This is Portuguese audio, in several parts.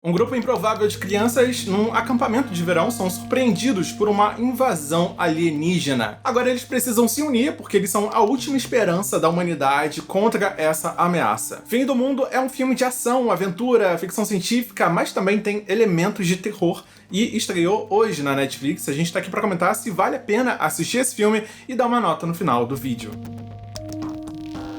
Um grupo improvável de crianças num acampamento de verão são surpreendidos por uma invasão alienígena. Agora eles precisam se unir porque eles são a última esperança da humanidade contra essa ameaça. Fim do Mundo é um filme de ação, aventura, ficção científica, mas também tem elementos de terror e estreou hoje na Netflix. A gente tá aqui pra comentar se vale a pena assistir esse filme e dar uma nota no final do vídeo.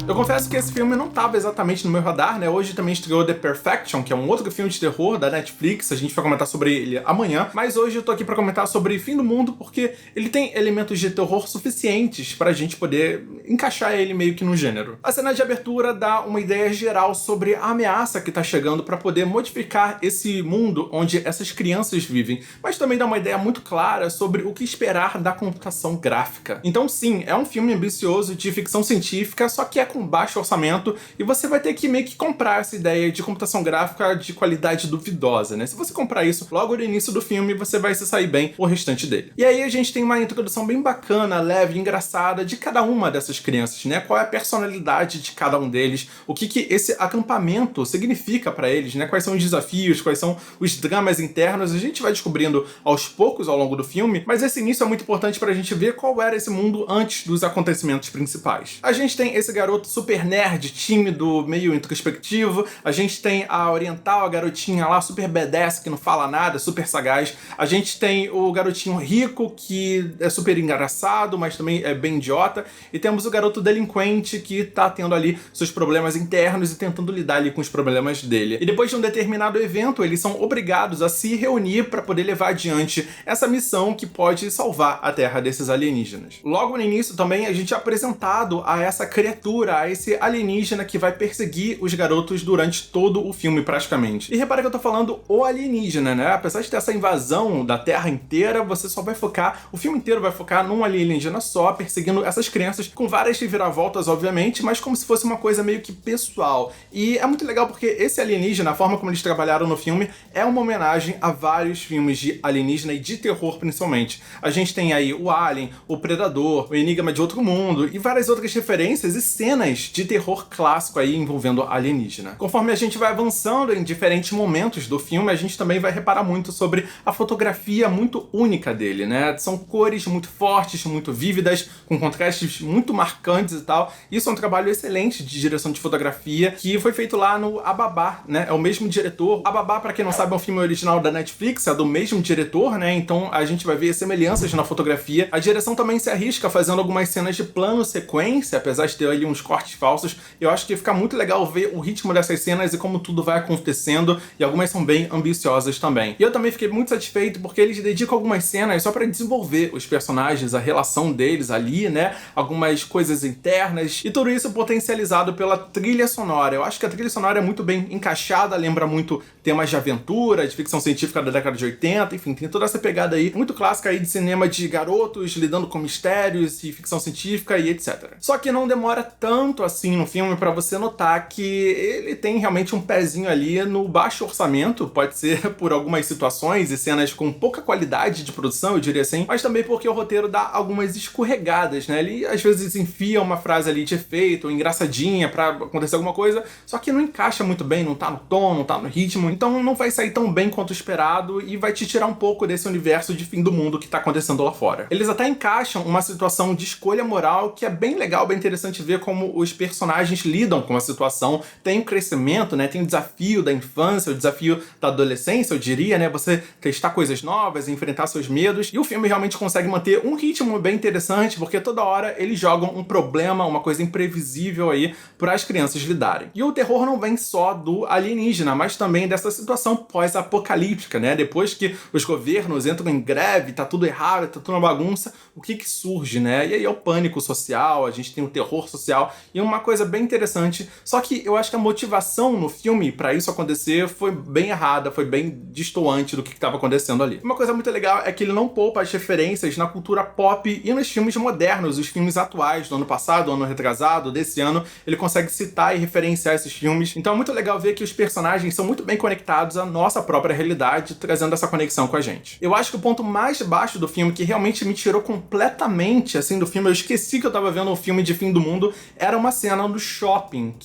Eu confesso que esse filme não estava exatamente no meu radar, né? Hoje também estreou The Perfection, que é um outro filme de terror da Netflix. A gente vai comentar sobre ele amanhã. Mas hoje eu tô aqui pra comentar sobre Fim do Mundo, porque ele tem elementos de terror suficientes pra gente poder encaixar ele meio que no gênero. A cena de abertura dá uma ideia geral sobre a ameaça que tá chegando pra poder modificar esse mundo onde essas crianças vivem, mas também dá uma ideia muito clara sobre o que esperar da computação gráfica. Então sim, é um filme ambicioso de ficção científica, só que é com baixo orçamento, e você vai ter que meio que comprar essa ideia de computação gráfica de qualidade duvidosa, né? Se você comprar isso logo no início do filme, você vai se sair bem o restante dele. E aí a gente tem uma introdução bem bacana, leve, engraçada de cada uma dessas crianças, né? Qual é a personalidade de cada um deles, o que esse acampamento significa pra eles, né? Quais são os desafios, quais são os dramas internos, a gente vai descobrindo aos poucos ao longo do filme, mas esse início é muito importante pra gente ver qual era esse mundo antes dos acontecimentos principais. A gente tem esse garoto super nerd, tímido, meio introspectivo. A gente tem a oriental, a garotinha lá super badass, que não fala nada, super sagaz. A gente tem o garotinho rico, que é super engraçado, mas também é bem idiota. E temos o garoto delinquente, que tá tendo ali seus problemas internos e tentando lidar ali com os problemas dele. E depois de um determinado evento, eles são obrigados a se reunir para poder levar adiante essa missão que pode salvar a Terra desses alienígenas. Logo no início também a gente é apresentado a essa criatura, a esse alienígena que vai perseguir os garotos durante todo o filme, praticamente. E repara que eu tô falando o alienígena, né? Apesar de ter essa invasão da Terra inteira, você só vai focar, o filme inteiro vai focar num alienígena só, perseguindo essas crianças, com várias reviravoltas, obviamente, mas como se fosse uma coisa meio que pessoal. E é muito legal porque esse alienígena, a forma como eles trabalharam no filme, é uma homenagem a vários filmes de alienígena e de terror, principalmente. A gente tem aí o Alien, o Predador, o Enigma de Outro Mundo e várias outras referências e cenas de terror clássico aí envolvendo alienígena. Conforme a gente vai avançando em diferentes momentos do filme, a gente também vai reparar muito sobre a fotografia muito única dele, né? São cores muito fortes, muito vívidas, com contrastes muito marcantes e tal. Isso é um trabalho excelente de direção de fotografia que foi feito lá no A Babá, né? É o mesmo diretor. A Babá, pra quem não sabe, é um filme original da Netflix, é do mesmo diretor, né? Então a gente vai ver semelhanças na fotografia. A direção também se arrisca fazendo algumas cenas de plano sequência, apesar de ter ali uns cortes falsos. Eu acho que fica muito legal ver o ritmo dessas cenas e como tudo vai acontecendo, e algumas são bem ambiciosas também. E eu também fiquei muito satisfeito porque eles dedicam algumas cenas só pra desenvolver os personagens, a relação deles ali, né? Algumas coisas internas, e tudo isso potencializado pela trilha sonora. Eu acho que a trilha sonora é muito bem encaixada, lembra muito temas de aventura, de ficção científica da década de 80, enfim, tem toda essa pegada aí, muito clássica aí de cinema de garotos lidando com mistérios e ficção científica e etc. Só que não demora tanto assim no filme pra você notar que ele tem realmente um pezinho ali no baixo orçamento, pode ser por algumas situações e cenas com pouca qualidade de produção, eu diria assim, mas também porque o roteiro dá algumas escorregadas, né? Ele às vezes enfia uma frase ali de efeito, engraçadinha pra acontecer alguma coisa, só que não encaixa muito bem, não tá no tom, não tá no ritmo, então não vai sair tão bem quanto esperado e vai te tirar um pouco desse universo de fim do mundo que tá acontecendo lá fora. Eles até encaixam uma situação de escolha moral que é bem legal, bem interessante ver como os personagens lidam com a situação. Tem um crescimento, né? Tem o desafio da infância, o desafio da adolescência, eu diria, né? Você testar coisas novas, enfrentar seus medos. E o filme realmente consegue manter um ritmo bem interessante, porque toda hora eles jogam um problema, uma coisa imprevisível aí para as crianças lidarem. E o terror não vem só do alienígena, mas também dessa situação pós-apocalíptica, né? Depois que os governos entram em greve, tá tudo errado, tá tudo uma bagunça, o que surge, né? E aí é o pânico social, a gente tem o terror social, e uma coisa bem interessante, só que eu acho que a motivação no filme pra isso acontecer foi bem errada, foi bem destoante do que estava acontecendo ali. Uma coisa muito legal é que ele não poupa as referências na cultura pop e nos filmes modernos, os filmes atuais, do ano passado, do ano retrasado, desse ano, ele consegue citar e referenciar esses filmes. Então é muito legal ver que os personagens são muito bem conectados à nossa própria realidade, trazendo essa conexão com a gente. Eu acho que o ponto mais baixo do filme, que realmente me tirou completamente, assim, do filme, eu esqueci que eu tava vendo um filme de fim do mundo, era uma cena do shopping,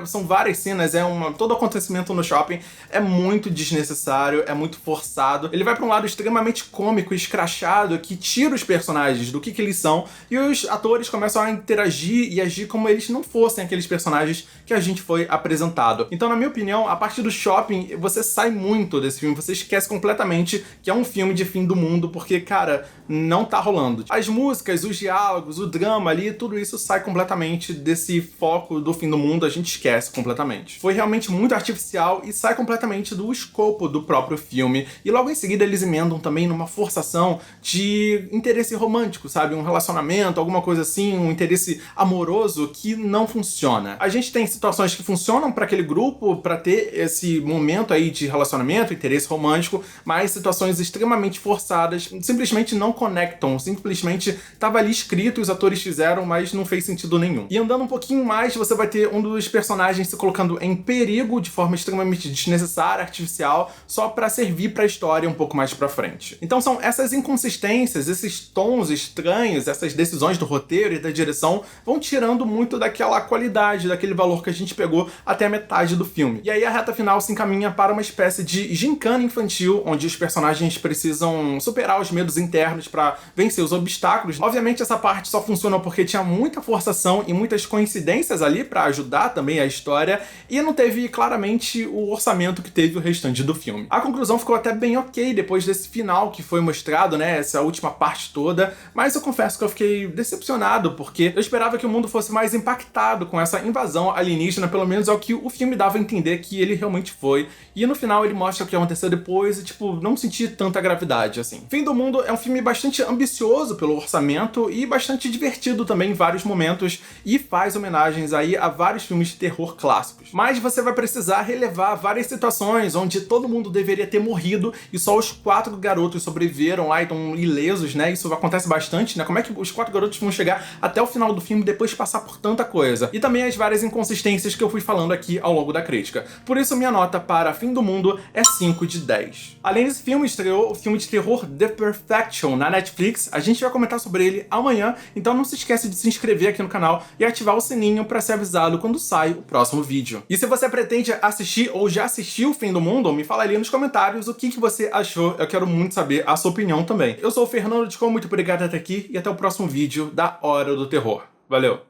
são várias cenas, todo acontecimento no shopping é muito desnecessário, é muito forçado. Ele vai pra um lado extremamente cômico e escrachado que tira os personagens do que eles são, e os atores começam a interagir e agir como eles não fossem aqueles personagens que a gente foi apresentado. Então, na minha opinião, a partir do shopping, você sai muito desse filme, você esquece completamente que é um filme de fim do mundo, porque, cara, não tá rolando. As músicas, os diálogos, o drama ali, tudo isso sai completamente desse foco do fim do mundo, a gente esquece completamente. Foi realmente muito artificial e sai completamente do escopo do próprio filme. E logo em seguida eles emendam também numa forçação de interesse romântico, sabe? Um relacionamento, alguma coisa assim, um interesse amoroso que não funciona. A gente tem situações que funcionam pra aquele grupo, pra ter esse momento aí de relacionamento, interesse romântico, mas situações extremamente forçadas simplesmente não conectam, simplesmente tava ali escrito, os atores fizeram, mas não fez sentido nenhum. E andando um pouquinho mais, você vai ter um dos personagens se colocando em perigo de forma extremamente desnecessária, artificial, só pra servir pra história um pouco mais pra frente. Então são essas inconsistências, esses tons estranhos, essas decisões do roteiro e da direção vão tirando muito daquela qualidade, daquele valor que a gente pegou até a metade do filme. E aí a reta final se encaminha para uma espécie de gincana infantil, onde os personagens precisam superar os medos internos pra vencer os obstáculos. Obviamente essa parte só funcionou porque tinha muita forçação e muitas coincidências ali pra ajudar também a história, e não teve claramente o orçamento que teve o restante do filme. A conclusão ficou até bem ok depois desse final que foi mostrado, né, essa última parte toda, mas eu confesso que eu fiquei decepcionado, porque eu esperava que o mundo fosse mais impactado com essa invasão alienígena, pelo menos é o que o filme dava a entender que ele realmente foi, e no final ele mostra o que aconteceu depois e, tipo, não senti tanta gravidade, assim. Fim do Mundo é um filme bastante ambicioso pelo orçamento e bastante divertido também em vários momentos, e faz homenagens aí a vários filmes de terror clássicos. Mas você vai precisar relevar várias situações onde todo mundo deveria ter morrido e só os 4 garotos sobreviveram lá e estão ilesos, né? Isso acontece bastante, né? Como é que os 4 garotos vão chegar até o final do filme depois de passar por tanta coisa? E também as várias inconsistências que eu fui falando aqui ao longo da crítica. Por isso, minha nota para Fim do Mundo é 5 de 10. Além desse filme, estreou o filme de terror The Perfection na Netflix. A gente vai comentar sobre ele amanhã, então não se esquece de se inscrever aqui no canal e ativar o sininho para ser avisado quando sai o próximo vídeo. E se você pretende assistir ou já assistiu Fim do Mundo, me fala ali nos comentários o que você achou. Eu quero muito saber a sua opinião também. Eu sou o Fernando de Com, muito obrigado até aqui e até o próximo vídeo da Hora do Terror. Valeu!